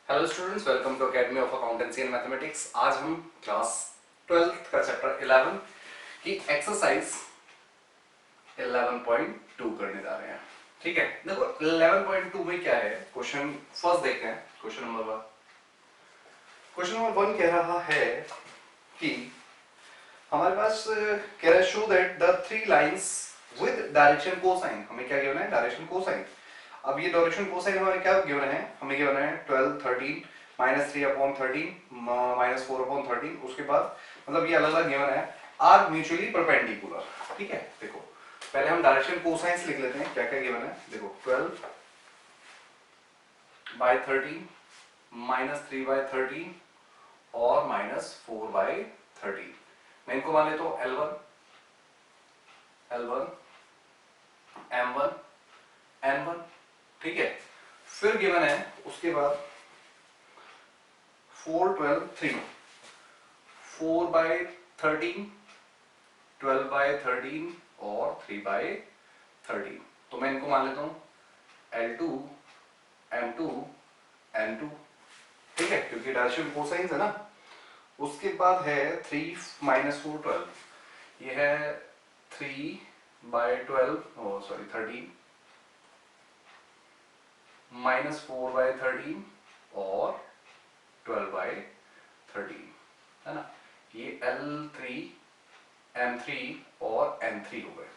Hello students, welcome to academy of accountancy and mathematics. आज हम class 12th का chapter 11 की एक्सरसाइज 11.2 करने जा रहे हैं। ठीक है, देखो 11.2 में क्या है। क्वेश्चन फर्स्ट देखते हैं। क्वेश्चन नंबर 1 कह रहा है कि हमारे पास कह रहा है show that the three lines with direction cosine. हमें क्या गिवन है? Direction cosine. अब ये डायरेक्शन कोसाइन हमारे क्या गिवन है? हमें गिवन है 12 13 -3/13 -4/13। उसके बाद मतलब ये अलग अलग गिवन है, आर म्यूचुअली परपेंडिकुलर। ठीक है, देखो पहले हम डायरेक्शन कोसाइन लिख लेते हैं। क्या क्या गिवन है देखो, 12/13 -3/13 और -4/13। मैं इनको मान लेता हूं L1 M1 N1। ठीक है, फिर गिवन है उसके बाद 4 12 3 4/13 12/13 और 3/13। तो मैं इनको मान लेता हूं L2 M2 N2। ठीक है, क्योंकि डायरेक्शन कोसाइंस है ना। उसके बाद है 3 -4 12। ये है 3/12 सॉरी 13 -4/13 और 12/13 है ना। ये L3 M3 और N3 हो गए।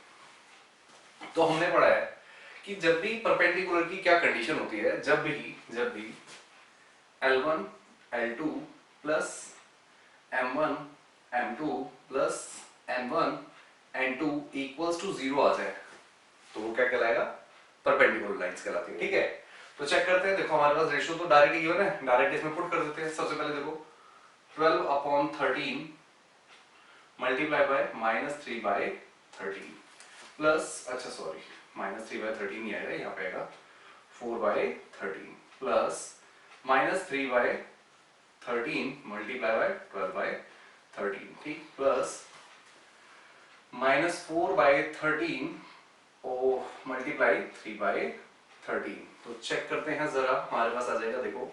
तो हमने पढ़ा है कि जब भी परपेंडिकुलर की क्या कंडीशन होती है, जब भी L1 L2 plus M1 M2 plus N1 N2 equals to 0 आ जाए तो वो क्या कहलाएगा? परपेंडिकुलर लाइंस कहलाती है। ठीक है, तो चेक करते हैं। देखो हमारे पास रेशियो तो डायरेक्ट गिवन है, डायरेक्ट इसमें पुट कर देते हैं। सबसे पहले देखो 12/13 मल्टीप्लाई बाय -3/13 प्लस, अच्छा सॉरी -3/13 नहीं आएगा, यहाँ पे आएगा 4/13 प्लस -3/13 मल्टीप्लाई बाय 12/13। ठीक, प्लस -4/13 और मल्टीप्लाई 3/13। तो चेक करते हैं जरा, हमारे पास आ जाएगा। देखो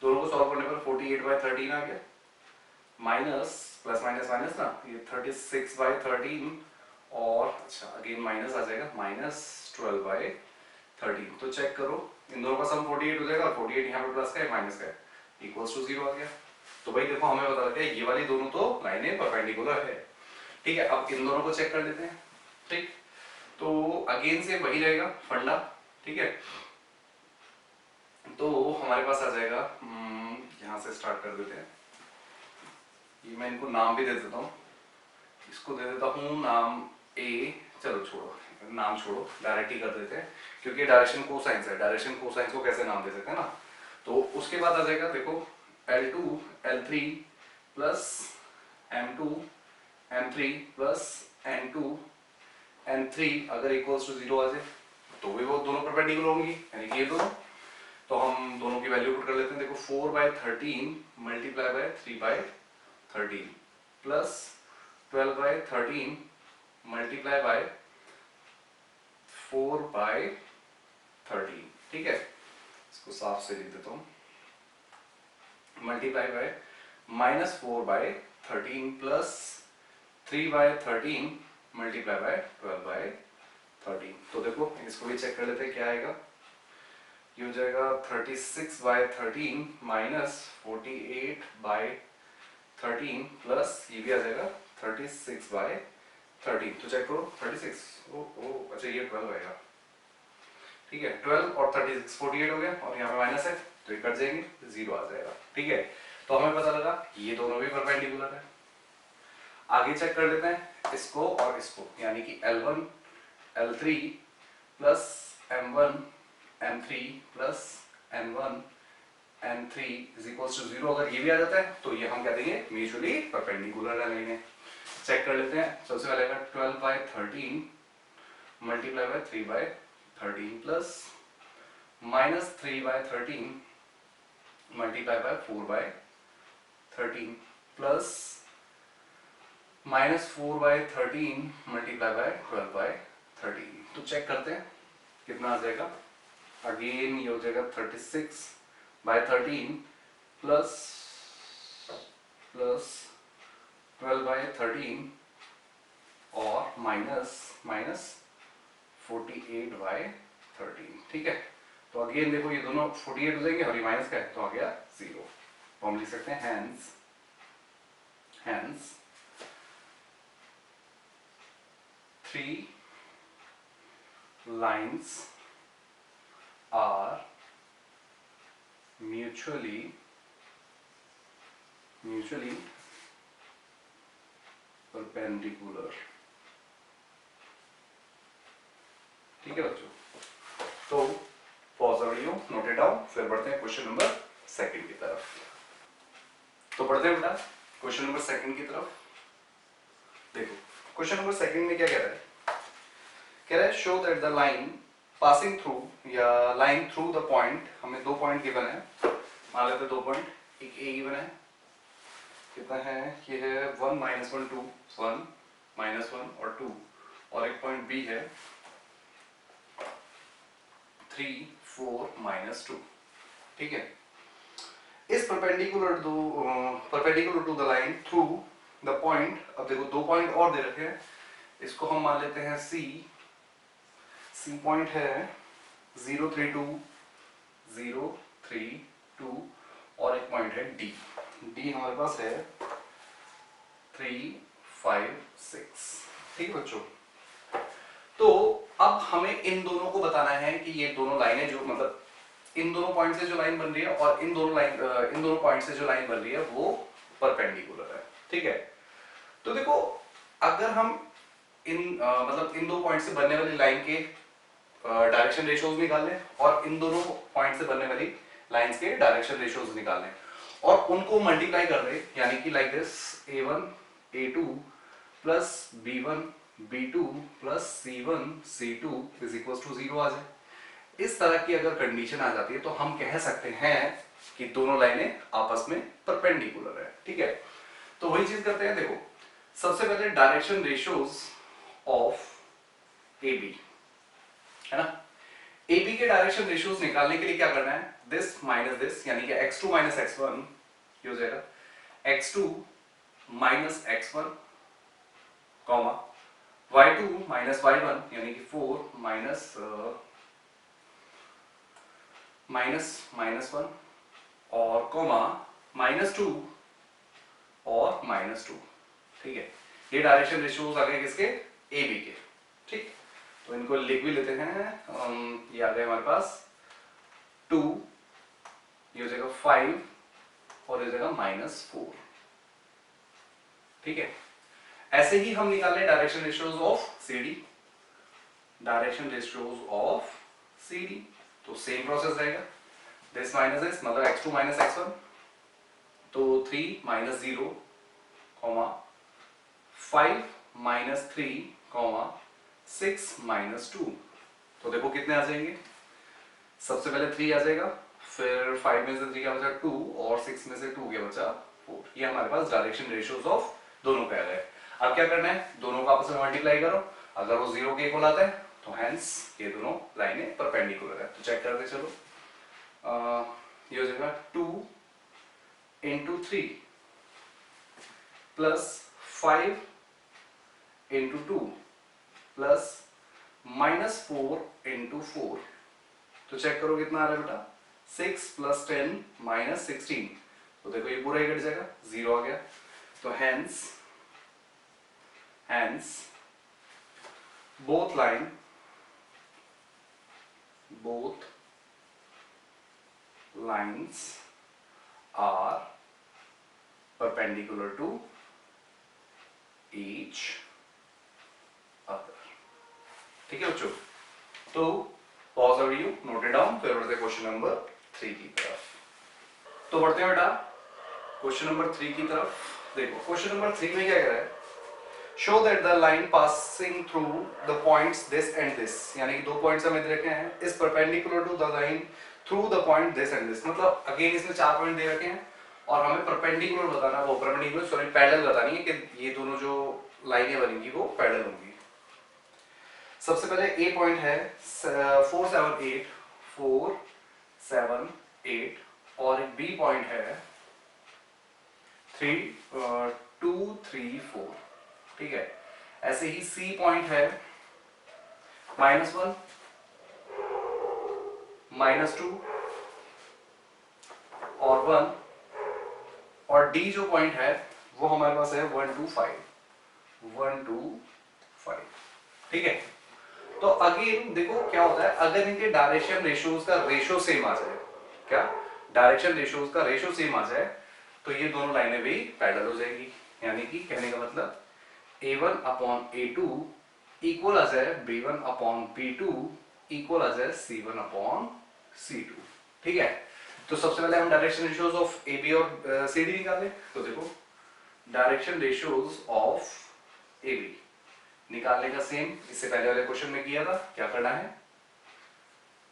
दोनों को सॉल्व करने पर 48/13 आ गया, माइनस प्लस माइनस माइनस ना, ये 36/13 और अच्छा अगेन माइनस आ जाएगा -12/13। तो चेक करो, इन दोनों का सम 48 हो जाएगा। 48 यहाँ पे प्लस का है माइनस का है, इक्वल्स टू 0 आ गया। तो भाई देखो हमें पता लगा ये वाली दोनों तो लाइनें परपेंडिकुलर है। ठीक है, अब इन दोनों को चेक कर लेते हैं। ठीक, तो अगेन से वही रहेगा फंडा। ठीक है, तो हमारे पास आ जाएगा, यहां से स्टार्ट कर देते हैं। ये मैं इनको नाम भी दे देता हूँ। इसको दे देता हूँ नाम ए। चलो छोड़ो, नाम छोड़ो, डायरेक्ट ही कर देते हैं क्योंकि डायरेक्शन कोसाइंस है। डायरेक्शन कोसाइंस को कैसे नाम दे सकते हैं ना। तो उसके बाद आ जाएगा देखो L2 L3 plus M2 M3 plus N2 N3 अगर इक्वल्स टू 0 आ जाए तो भी वो दोनों परपेंडिकुलर होंगी, यानी कि ये दोनों। तो हम दोनों की वैल्यू पुट कर लेते हैं। देखो 4/13 multiply by 3/13 plus 12/13 multiply by 4/13। ठीक है, इसको साफ से लिख देता हूं। Multiply by -4/13 plus 3/13 multiply by 12/13। तो देखो इसको भी चेक कर लेते हैं क्या आएगा। ये हो जाएगा 36/13 -48/13 प्लस ये भी आ जाएगा 36/13। तो चेक करो 36, अच्छा ये 12 आएगा। ठीक है, 12 और 36 48 हो गया और यहाँ पे माइनस है तो ये कट जाएंगे, 0 आ जाएगा। ठीक है, तो हमें पता लगा ये दोनों भी परपेंडिकुलर है। आगे चेक कर लेते हैं इसको और इसको, यानी कि L1 L3 plus M1 M3 plus N1 N3 is equals to 0। अगर ये भी आ जाता है तो ये हम कह देंगे म्यूचुअली परपेंडिकुलर लाइनें। चेक कर लेते हैं। सबसे पहले 12/13 multiply by 3/13 plus -3/13 multiply by 4/13 plus -4/13 multiply by 12/13। तो चेक करते हैं कितना आ जाएगा। अगेन ये हो जाएगा 36 बाय 13 प्लस 12 बाय 13 और माइनस 48 बाय 13। ठीक है, तो अगेन देखो ये दोनों 48 हो जाएंगे और ये माइनस का है तो आ गया 0। तो हम लिख सकते हैं hence 3 lines are mutually perpendicular। ठीक है बच्चों, तो pause video, note it down, फिर बढ़ते हैं क्वेश्चन नंबर सेकंड की तरफ। तो बढ़ते हैं बेटा क्वेश्चन नंबर सेकंड की तरफ। देखो क्वेश्चन नंबर सेकंड में क्या कह रहा है, कह रहा है show that the line passing through या लाइन थ्रू द पॉइंट, हमें दो पॉइंट गिवन है, मान लेते हैं दो पॉइंट, एक ए गिवन है, कितना है ये है 1 -1 2, 1 -1 और 2, और एक पॉइंट बी है 3 4 -2। ठीक है, इस perpendicular to the line through the point, अब देखो दो पॉइंट और दे रखे हैं, इसको हम मान लेते हैं सी पॉइंट है 0 3 2 0 3 2 और एक पॉइंट है डी हमारे पास है 3 5 6। ठीक है बच्चों, तो अब हमें इन दोनों को बताना है कि ये दोनों लाइनें जो मतलब इन दोनों पॉइंट से जो लाइन बन रही है और इन दोनों पॉइंट से जो लाइन बन रही है वो परपेंडिकुलर है। ठीक है, तो देखो अगर हम मतलब इन दो पॉइंट से बनने वाली लाइन के डायरेक्शन रेशियोज निकाल लें और इन दोनों पॉइंट से बनने वाली लाइंस के डायरेक्शन रेशियोज निकाल लें और उनको मल्टीप्लाई कर दें, यानी कि like this a1 a2 plus b1 b2 plus c1 c2 is equal to 0 आ जाए। इस तरह की अगर कंडीशन आ जाती है तो हम कह सकते हैं कि दोनों लाइनें आपस में परपेंडिकुलर है। ठीक है, तो वही चीज करते हैं। देखो सबसे पहले direction ratios of A B है ना, ए बी के डायरेक्शन रेशियोज निकालने के लिए क्या करना है, दिस माइनस दिस, यानी कि x2 माइनस x1 ये हो जाएगा x2 minus x1 comma y2 minus y1 यानी कि 4 माइनस 1 और कॉमा -2 और -2। ठीक है, ये डायरेक्शन रेशियोज आ गए किसके, ए बी के। ठीक, तो इनको लिख भी लेते हैं, ये आ गए हमारे पास 2, ये हो जाएगा 5 और ये हो जाएगा -4। ठीक है, ऐसे ही हम निकालें direction ratios of CD, direction ratios of CD, तो सेम प्रोसेस रहेगा, दिस माइनस दिस मतलब x2 माइनस x1, तो 3 minus 0 comma 5 minus 3 comma 6 minus 2। तो देखो कितने आ जाएंगे, सबसे पहले 3 आ जाएगा, फिर 5 में से 3 क्या बचा 2 और 6 में से 2 क्या बचा 4। ये हमारे पास डायरेक्शन रेशियोज ऑफ दोनों का है। अब क्या करना है, दोनों को आपस में मल्टीप्लाई करो, अगर वो 0 के इक्वल आता है तो हेंस ये दोनों लाइनें परपेंडिकुलर है। तो चेक करते चलो, ये हो जाएगा 2 into 3 plus 5 into 2 plus -4 into 4। तो चेक करो कितना आ रहा है बेटा, 6 प्लस 10 माइनस 16। तो देखो ये पूरा ही कट जाएगा, 0 आ गया। तो hence both lines are perpendicular to each other। ठीक है बच्चों, तो pause video, note it down, फिर बढ़ते हैं क्वेश्चन नंबर 3 की तरफ। तो बढ़ते हैं बेटा क्वेश्चन नंबर 3 की तरफ। देखो क्वेश्चन नंबर 3 में क्या कह रहा है, show that the line passing through the points this and this, यानी कि दो पॉइंट्स हमें दे रखे हैं, is perpendicular to the line through the point this and this. मतलब अगेन इसमें 4 पॉइंट दे रखे हैं और हमें परपेंडिकुलर बताना, वो परपेंडिकुलर सॉरी पैरेलल बतानी है कि ये दोनों जो लाइनें बनेंगी वो पैरेलल होंगी। सबसे पहले ए पॉइंट है 4 7 8 और एक बी पॉइंट है 3 2 3 4, ठीक है। ऐसे ही सी पॉइंट है -1 -2 और 1, और डी जो पॉइंट है वो हमारे पास है 1 2 5 1 2 5, ठीक है। तो अगेन देखो क्या होता है, अगर इनके डायरेक्शन रेशियोज का रेशो सेम आ जाए, क्या डायरेक्शन रेशियोज का रेशो सेम आ जाए, तो ये दोनों लाइनें भी पैरेलल हो जाएगी। यानी कि कहने का मतलब A1 अपॉन A2 इक्वल आ जाए B1 अपॉन B2 इक्वल आ जाए C1 अपॉन C2, ठीक है। तो सबसे पहले हम डायरेक्शन रेशियोज ऑफ AB और CD निकालें। तो देखो डायरेक्शन रेशियोज ऑफ AB निकालने का सेम इससे पहले वाले क्वेश्चन में किया था। क्या करना है,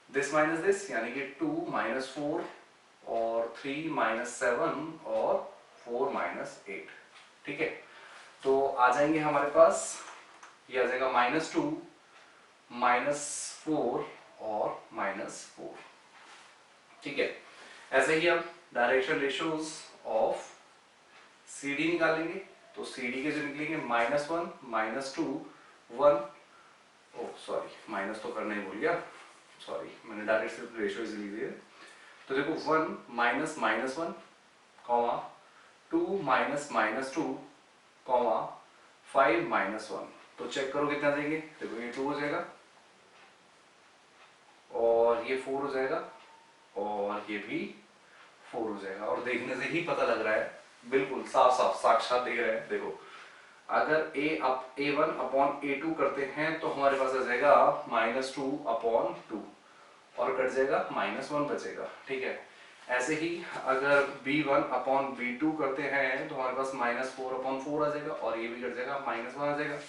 दिस माइनस दिस, यानी कि 2 - 4 और 3 - 7 और 4 - 8, ठीक है। तो आ जाएंगे हमारे पास, ये आ जाएगा -2 -4 और -4, ठीक है। ऐसे ही हम डायरेक्शन रेशियोज ऑफ CD निकालेंगे। तो CD के जो निकलेंगे -1 -2 1, ओ सॉरी माइनस तो करना ही भूल गया, सॉरी मैंने डायरेक्ट सिर्फ रेशियोज ली दिए। तो देखो 1 -1 कॉमा 2 -2 कॉमा 5 -1, तो चेक करो कितना देंगे। देखो ये 2 हो जाएगा और ये 4 हो जाएगा और ये भी 4 हो जाएगा। और देखने से ही पता लग रहा है, बिल्कुल साफ साफ साक्षात देख रहे हैं। देखो अगर A1 अपॉन A2 करते हैं तो हमारे पास आ जाएगा -2 अपॉन 2 और कट जाएगा -1 बचेगा, ठीक है। ऐसे ही अगर B1 अपॉन B2 करते हैं तो हमारे पास -4 अपॉन 4 आ जाएगा और ये भी कट जाएगा, -1 आ जाएगा।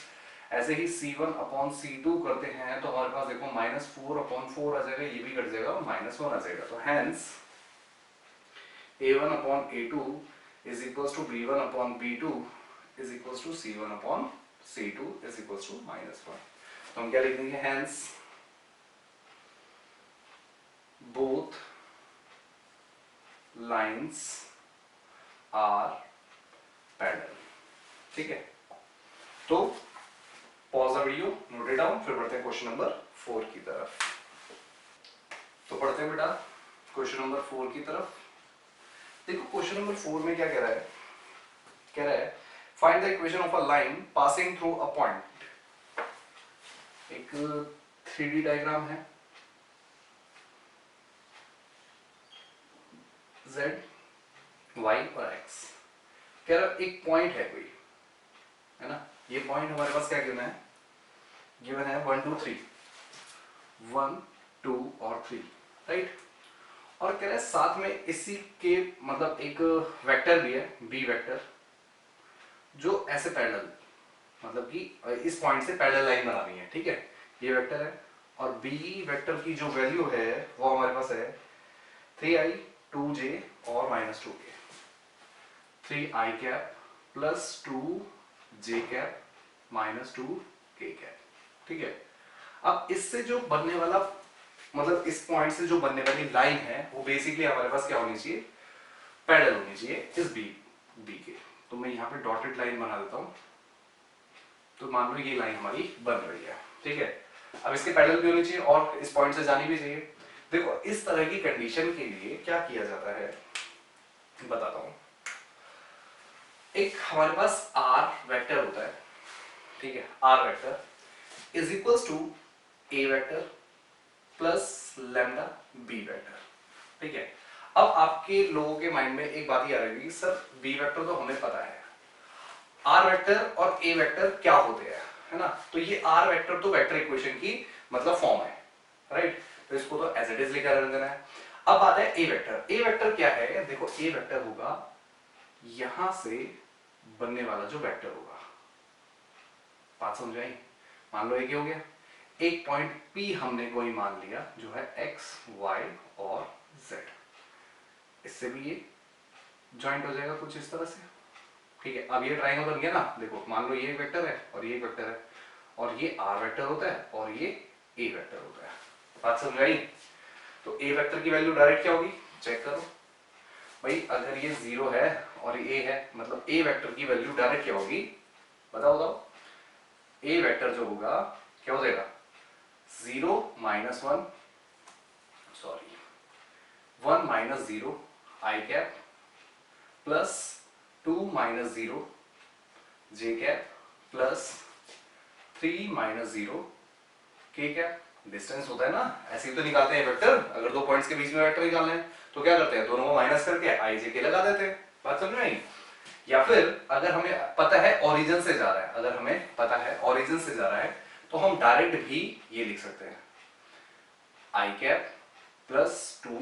ऐसे ही C1 अपॉन C2 करते हैं तो हमारे पास देखो -4 अपॉन 4 आ जाएगा, ये भी कट जाएगा, -1 आ जाएगा। तो hence A1 upon A2 is equals to B1 upon B2 is equals to C1 upon C2 is equals to -1। तो हम क्या लिख देंगे, hence both lines are parallel, ठीक है। तो pause the video, note it down, फिर बढ़ते हैं क्वेश्चन नंबर 4 की तरफ। तो पढ़ते हैं बेटा क्वेश्चन नंबर 4 की तरफ। देखो क्वेश्चन नंबर 4 में क्या कह रहा है, कह रहा है find the equation of a line passing through a point. एक 3D डायग्राम है, z y और x, कह रहा एक पॉइंट है कोई, है ना। ये पॉइंट हमारे पास क्या गिवन है, गिवन है 1 2 3, 1 2 और 3, राइट। और कह रहा है साथ में इसी के मतलब एक वेक्टर भी है b वेक्टर, जो ऐसे पैरेलल मतलब कि इस पॉइंट से पैरेलल लाइन बनानी है, ठीक है। ये वेक्टर है और b वेक्टर की जो वैल्यू है वो हमारे पास है 3i 2j और -2k, 3i cap plus 2j cap -2k cap, ठीक है। अब इससे जो बनने वाला मतलब इस पॉइंट से जो बनने वाली लाइन है वो बेसिकली हमारे पास क्या होनी चाहिए, पैरेलल होनी चाहिए इस बी के। तो मैं यहाँ पे डॉटेड लाइन बना देता हूँ। तो मान लो ये लाइन हमारी बन रही है, ठीक है। अब इसके पैरेलल भी होनी चाहिए और इस पॉइंट से जानी भी चाहिए। देखो इस तरह की कंडीशन के लिए क्या किया जाता है बताता हूं। एक हमारे पास r वेक्टर होता है, ठीक है। r vector is equals to a vector plus lambda b vector, ठीक है। अब आपके लोगों के माइंड में एक बात ही आ रही है, सर b वेक्टर तो हमें पता है, r वेक्टर और a वेक्टर क्या होते हैं, है ना। तो ये r वेक्टर तो वेक्टर इक्वेशन की मतलब फॉर्म है, राइट। तो इसको तो एज इट इज लिखा रहने देना है। अब बात है a वेक्टर। a वेक्टर क्या है, देखो a वेक्टर होगा यहां से बनने वाला जो वेक्टर होगा, बात समझ आई। मान लो एक हो गया, एक पॉइंट P हमने कोई मान लिया जो है x, y और z, इससे भी ये ज्वाइंट हो जाएगा कुछ इस तरह से, ठीक है। अब ये ट्रायंगल बन गया ना, देखो मान लो ये वेक्टर है और ये वेक्टर है और ये r वेक्टर होता है और ये a वेक्टर होता है, बात समझ आई। तो a वेक्टर की वैल्यू डायरेक्ट क्या होगी, चेक करो, भाई अगर ये 0 है और ये है, मतलब ए वेक्टर की वैल्यू डायरेक्ट क्या होगी, बताओ बताओ। ए वेक्टर जो होगा क्या हो जाएगा, 0 माइनस 1, सॉरी 1 माइनस 0 आई कैप प्लस 2 माइनस 0 जे कैप प्लस 3 माइनस 0 के कैप। डिस्टेंस होता है ना, ऐसे ही तो निकालते हैं वेक्टर। अगर दो पॉइंट्स के बीच में वेक्टर निकालना है तो क्या करते हैं, दोनों को माइनस करके आई जे के लगा देते हैं। बात समझ में आई। या फिर अगर हमें पता है ओरिजिन से जा रहा है, अगर हमें पता है ओरिजिन से जा रहा है तो हम डायरेक्ट भी ये लिख सकते हैं, आई कैप प्लस 2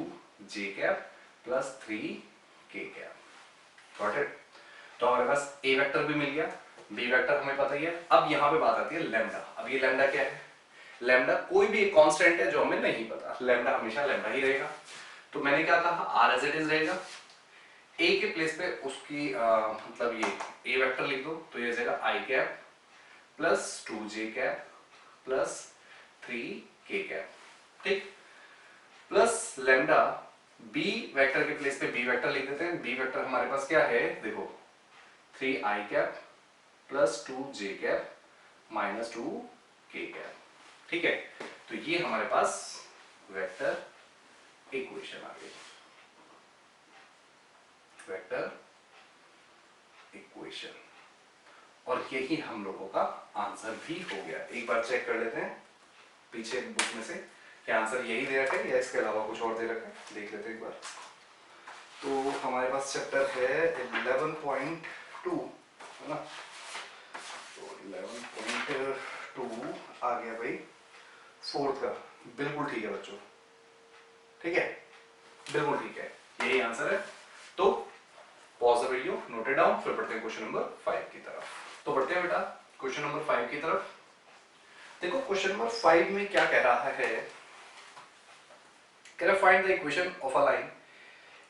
जे कैप प्लस 3 के कैप। Got it. तो हमारे पास ए वेक्टर भी मिल गया, बी वेक्टर हमें पता ही है। अब यहां पे बात आती है लैम्डा। अब ये लैम्डा क्या है, लैम्डा कोई भी एक कांस्टेंट है जो हमें नहीं पता, लैम्डा हमेशा लैम्डा ही रहेगा। तो मैंने क्या कहा, आर एज इट इज रहेगा। ए के प्लेस पे उसकी मतलब ये ए वेक्टर लिख दो तो ये हो जाएगा आई कैप प्लस 2 जे कैप प्लस 3 के कैप, ठीक। प्लस लैम्डा बी वेक्टर के प्लेस पे बी वेक्टर लिख देते हैं। बी वेक्टर हमारे पास क्या है, देखो 3 आई कैप प्लस 2 जे कैप माइनस 2 के कैप, ठीक है। तो ये हमारे पास वेक्टर इक्वेशन आ गई, वेक्टर इक्वेशन। और यही हम लोगों का आंसर भी हो गया। एक बार चेक कर लेते हैं पीछे बुक में से क्या आंसर यही दे रखा है या इसके अलावा कुछ और दे रखा है, देख लेते हैं एक बार। तो हमारे पास चैप्टर है 11.2 है ना, तो 11.2 आ गया भाई, फोर्थ का। बिल्कुल ठीक है बच्चों, ठीक है, बिल्कुल ठीक है, यही आंसर है। तो pause the video, note it down, फिर बढ़ते हैं क्वेश्चन नंबर 5 की तरफ। तो बढ़ते हैं बेटा क्वेश्चन नंबर 5 की तरफ। देखो क्वेश्चन नंबर 5 में क्या कह रहा है, कह रहा है find the equation of a line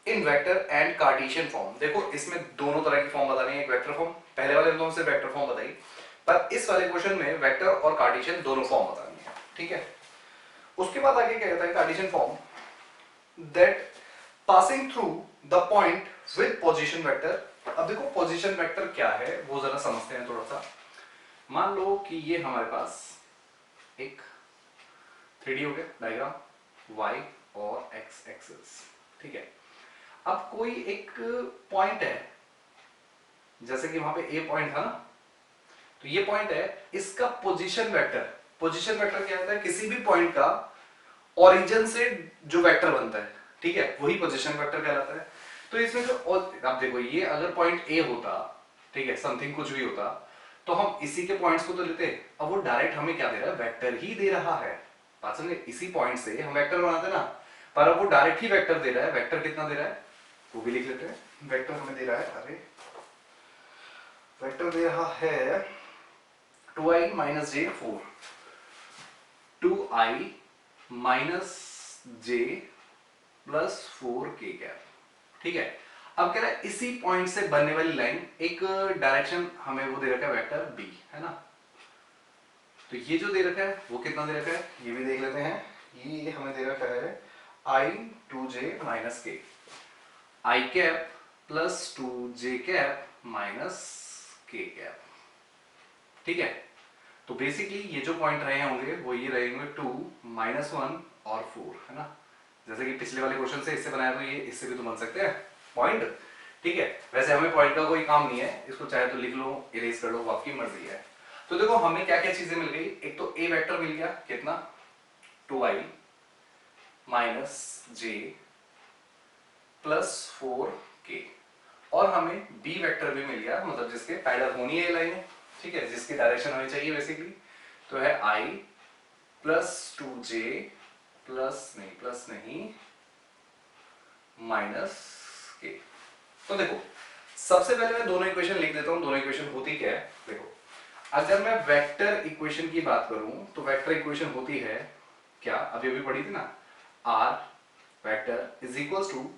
in vector and Cartesian form. देखो इसमें दोनों तरह की फॉर्म बतानी है, एक वेक्टर फॉर्म, पहले वाले में सिर्फ वेक्टर फॉर्म बताई, पर इस वाले क्वेश्चन में वेक्टर और कार्टेशियन दोनों फॉर्म बतानी है, ठीक है। उसके बाद आगे क्या कहता है, Cartesian form that passing through the point with position vector। अब देखो पोजीशन वेक्टर क्या है वो जरा समझते हैं थोड़ा सा। मान लो कि ये हमारे पास एक 3D हो गया डायग्राम, y और x एक्सिस, ठीक है। अब कोई एक पॉइंट है, जैसे कि वहां पे a पॉइंट था ना, तो ये पॉइंट है, इसका पोजीशन वेक्टर, पोजीशन वेक्टर क्या होता है, किसी भी पॉइंट का ओरिजिन से जो वेक्टर बनता है, ठीक है, वही पोजीशन वेक्टर कहलाता है। तो इसमें जो अब देखो ये अगर पॉइंट ए होता, ठीक है, समथिंग कुछ भी होता, तो हम इसी के पॉइंट्स को तो लेते। अब वो डायरेक्ट हमें क्या दे रहा है, वेक्टर ही दे रहा है। बात समझे, इसी पॉइंट से हम वेक्टर बनाते ना, पर अब वो डायरेक्ट ही वेक्टर दे रहा है। वेक्टर कितना दे रहा है वो भी लिख लेते हैं। वेक्टर हमें दे रहा है, अरे वेक्टर दे रहा है 2i माइनस जे 4, 2i माइनस जे प्लस 4 के कैप, ठीक है। अब कह रहा है इसी पॉइंट से बनने वाली लाइन, एक डायरेक्शन हमें वो दे रखा है वेक्टर बी, है ना। तो ये जो दे रखा है वो कितना दे रखा है, ये भी देख लेते हैं। ये हमें दे रखा है i 2j minus k, i cap plus 2j cap minus k cap, ठीक है। तो बेसिकली ये जो पॉइंट रहे होंगे वो ये रहेंगे 2 माइनस 1 और 4, है ना। जैसे कि पिछले वाले क्वेश्चन से इससे बनाया, तो ये इससे भी तो बन सकते हैं पॉइंट, ठीक है। वैसे हमें पॉइंट का कोई काम नहीं है, इसको चाहे तो लिख लो, इरेज कर लो, वो आपकी मर्जी है। तो देखो हमें क्या क्या चीजें मिल गई, एक तो ए वेक्टर मिल गया, कितना 2i माइनस जे प्लस 4k, और हमें बी वेक्टर भी मिल गया, मतलब जिसके पैरेलल होनी है लाइन, ठीक है, जिसकी डायरेक्शन हमें चाहिए बेसिकली, तो है i प्लस 2j प्लस नहीं माइनस के। तो देखो सबसे पहले मैं दोनों इक्वेशन लिख देता हूं। दोनों इक्वेशन होती क्या है, देखो अगर मैं वेक्टर इक्वेशन की बात करूं तो वेक्टर इक्वेशन होती है क्या, अभी अभी पढ़ी थी ना, R vector is equals to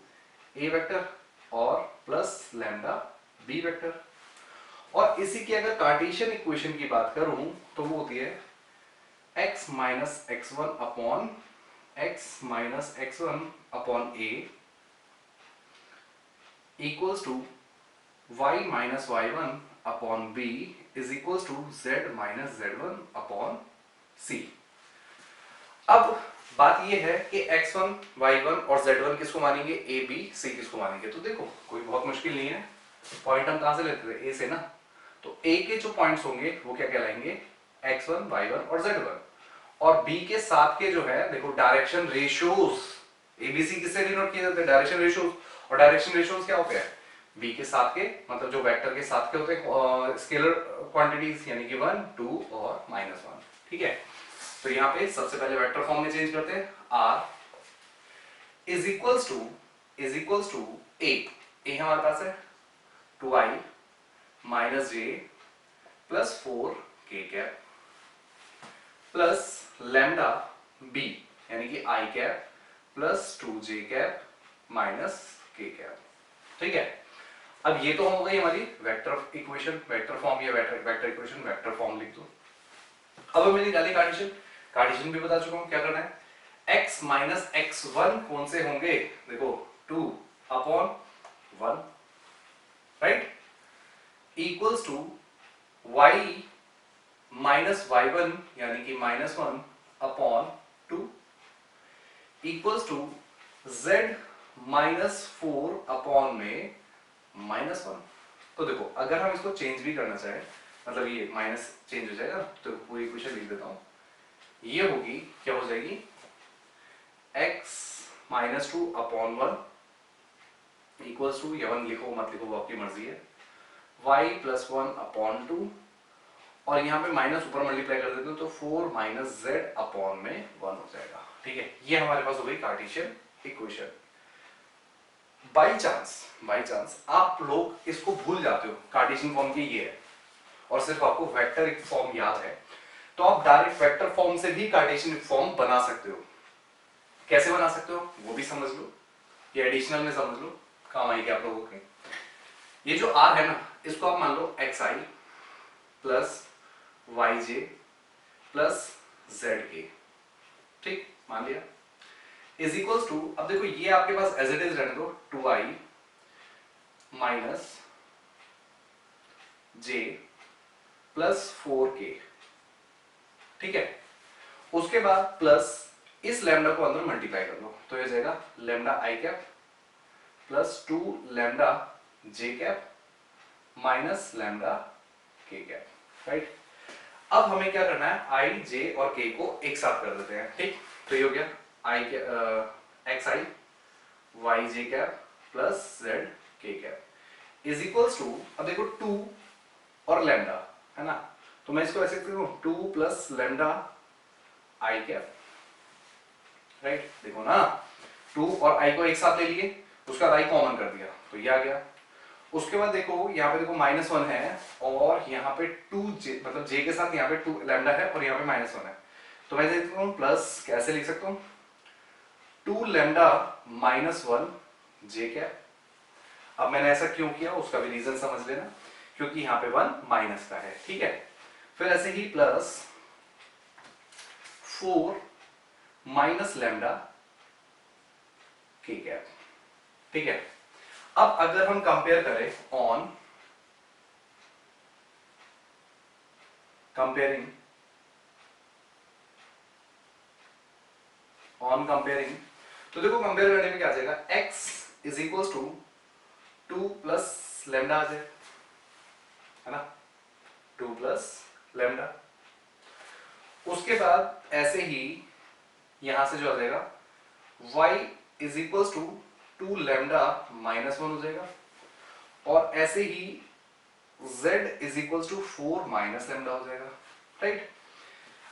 A vector और प्लस लैम्डा बी वेक्टर। और इसी की अगर कार्टेशियन इक्वेशन की बात करूं तो वो होती है x minus x1 upon x minus x1 upon a equals to y minus y1 upon b is equals to z minus z1 upon c। अब बात ये है कि x1, y1 और z1 किसको मानेंगे, a, b, c किसको मानेंगे। तो देखो कोई बहुत मुश्किल नहीं है, पॉइंट हम कहां से लेते थे, a से ना। तो a के जो पॉइंट्स होंगे वो क्या कहलाएंगे, x1, y1 और z1, और b के साथ के जो है देखो डायरेक्शन रेशियोज, एबीसी किससे डिनोट किए जाते हैं, डायरेक्शन रेशियोज। और डायरेक्शन रेशियोज क्या होते हैं, b के साथ के मतलब जो वेक्टर के साथ के होते हैं स्केलर क्वांटिटीज, यानी कि 1, 2 और -1। ठीक है, तो यहां पे सबसे पहले वेक्टर फॉर्म में चेंज करते हैं, r is equals to a हमारे पास है 2i minus j plus 4k cap plus lambda b यानी कि i cap plus 2j cap minus k cap. ठीक है, अब ये तो हो गई हमारी वेक्टर इक्वेशन, वेक्टर फॉर्म या वेक्टर इक्वेशन, वेक्टर फॉर्म लिख दो। अब हमें निकाली कार्टेशियन, कार्टेशियन भी बता चुका हूं, क्या करना है, x माइनस x1 कौन से होंगे, देखो 2 upon 1, right, equals to y minus y1 यानी कि -1 upon 2 equals to z minus 4 upon में -1। तो देखो अगर हम इसको चेंज भी करना चाहें, मतलब ये माइनस चेंज हो जाएगा, तो पूरी इक्वेशन लिख देता हूं, ये होगी क्या हो जाएगी, x minus 2 upon 1 equals to, या 1 लिखो मत लिखो वो आपकी मर्जी है, y प्लस 1 अपॉन 2, और यहाँ पे माइनस ऊपर मल्टीप्लाई कर देते हो तो 4 माइनस जेड अपॉन में 1 हो जाएगा। ठीक है, ये हमारे पास हो गई कार्टेशियन इक्वेशन। बाई चांस आप लोग इसको भूल जाते हो, कार्टेशियन फॉर्म की ये है, और सिर्फ आपको वेक्टर फॉर्म याद है, तो आप डायरेक्ट वेक्टर फॉर्म से भी कार्टेशियन फॉर्म बना सकते हो। कैसे बना सकते हो वो भी समझ लो, ये एडिशनल में समझ लो, काम आएगी आप लोगों के। ये जो r है ना, इसको आप मान लो xi plus yj plus zk, ठीक, मान लिया, इज इक्वल्स टू, अब देखो ये आपके पास एज इट इज रहने दो, 2i minus j plus 4k। ठीक है, उसके बाद प्लस इस लैम्डा को अंदर मल्टीप्लाई कर लो, तो ये जाएगा लैम्डा आई कैप प्लस 2 लैम्डा जे कैप माइनस लैम्डा के कैप, राइट। अब हमें क्या करना है, आई जे और के को एक साथ कर देते हैं। ठीक, तो ये हो गया आई एक्स आई वाई जे कैप प्लस जेड के कैप इज इक्वल्स टू, अब देखो 2 और लैम्डा है ना, तो मैं इसको ऐसे लिखता हूं 2 प्लस लैम्डा आई कैप, राइट। देखो ना 2 और आई को एक साथ ले लिए, उसका आई कॉमन कर दिया तो ये आ गया। उसके बाद देखो यहाँ पे देखो -1 है और यहाँ पे 2j, मतलब j के साथ यहाँ पे 2 लैम्डा है और यहाँ पे -1 है, तो मैं देखता हूँ प्लस, कैसे लिख सकता हूँ, 2 लैम्डा -1 j कैप। अब मैंने ऐसा क्यों किया उसका भी रीजन समझ लेना, क्योंकि यहाँ पे 1 माइनस का है। ठीक है, फिर ऐसे ही प्लस 4 माइनस लैम्डा के कैप। ठीक है, अब अगर हम कंपेयर करें ऑन कंपेयरिंग तो देखो कंपेयर करने में क्या आ जाएगा, x is equal to 2 plus lambda आ जाए, है ना, 2 प्लस लैम्डा। उसके बाद ऐसे ही यहां से जो आ जाएगा y is equal to 2 lambda -1 हो जाएगा, और ऐसे ही z is equal to 4 minus lambda हो जाएगा, राइट।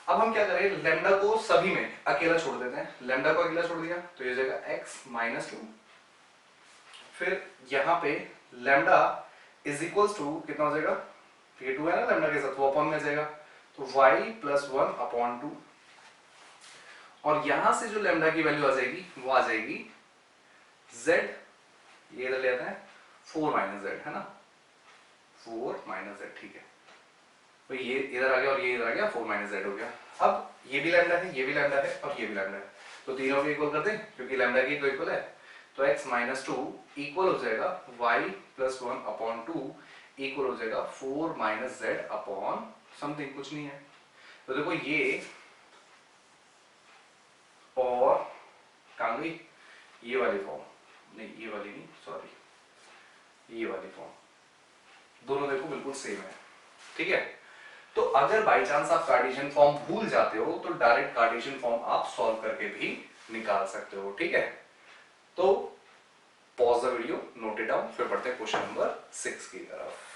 अब हम क्या करें, लैम्डा को सभी में अकेला छोड़ देते हैं, लैम्डा को अकेला छोड़ दिया तो ये हो जाएगा x माइनस 2, फिर यहां पे लैम्डा इज इक्वल टू कितना हो जाएगा, ये 2 है ना लैम्डा के साथ, वो अपॉन में जाएगा तो y प्लस 1 अपॉन 2, और यहां से जो लैम्डा की वैल्यू आ जाएगी वो आ जाएगी z, ये इधर ले आता है 4 माइनस जेड, है ना, 4 माइनस जेड। ठीक है, तो ये इधर आ गया और ये इधर आ गया, 4 माइनस जेड हो गया। अब ये भी लैम्डा है, ये भी लैम्डा है और ये भी लैम्डा है, तो तीनों को इक्वल कर दें, क्योंकि लैम्डा की तो इक्वल है, तो x माइनस टू इक्वल हो जाएगा y plus one upon two equal हो जाएगा 4 माइनस जेड अपॉन समथिंग, कुछ नहीं है। तो देखो ये और कहां गई ये वाली फॉर्म, नहीं ये वाली नहीं, सॉरी ये वाली फॉर्म, दोनों देखो बिल्कुल सेम है, ठीक है। तो अगर बाई चांस आप कार्टेशियन फॉर्म भूल जाते हो तो डायरेक्ट कार्टेशियन फॉर्म आप सॉल्व करके भी निकाल सकते हो, ठीक है। तो pause the video, note it down, फिर पढ़ते हैं क्वेश्चन नंबर 6 की तरफ।